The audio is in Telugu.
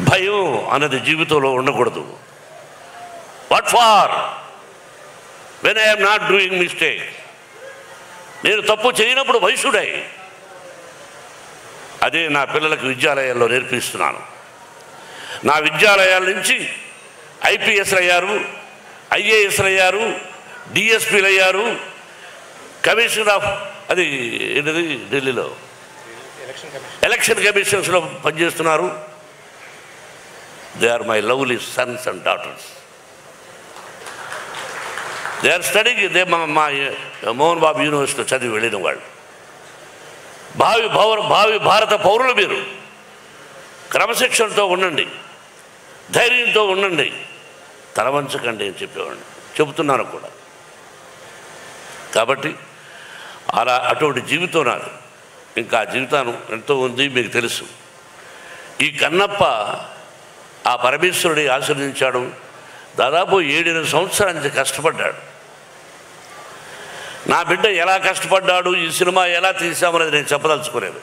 భయం అన్నది జీవితంలో ఉండకూడదు. What for when I'm not doing mistake. నేను తప్పు చేయనప్పుడు వయసుడై అదే నా పిల్లలకు విద్యాలయాల్లో నేర్పిస్తున్నాను. నా విద్యాలయాల నుంచి ఐపీఎస్లు అయ్యారు, ఐఏఎస్లు అయ్యారు, డిఎస్పీలు అయ్యారు, కమిషనర్ ఆఫ్ అది ఏంటది ఢిల్లీలో ఎలక్షన్ కమిషన్స్లో పనిచేస్తున్నారు. They are my lovely sons and daughters. They are studying. They మా మోహన్ బాబు యూనివర్సిటీలో చదివి వెళ్ళిన వాళ్ళు. భావి భారత పౌరులు మీరు. క్రమశిక్షణతో ఉండండి, ధైర్యంతో ఉండండి, తలవంచకండి అని చెప్పేవాడిని, చెబుతున్నాను కూడా. కాబట్టి అటువంటి జీవితం నాది. ఇంకా జీవితం ఎంతో ఉంది, మీకు తెలుసు. ఈ కన్నప్ప ఆ పరమేశ్వరుడి ఆశీర్వదించాడు. దాదాపు 7-8 సంవత్సరాల నుంచి కష్టపడ్డాడు. నా బిడ్డ ఎలా కష్టపడ్డాడు, ఈ సినిమా ఎలా తీసామనేది నేను చెప్పదలుచుకోలేదు.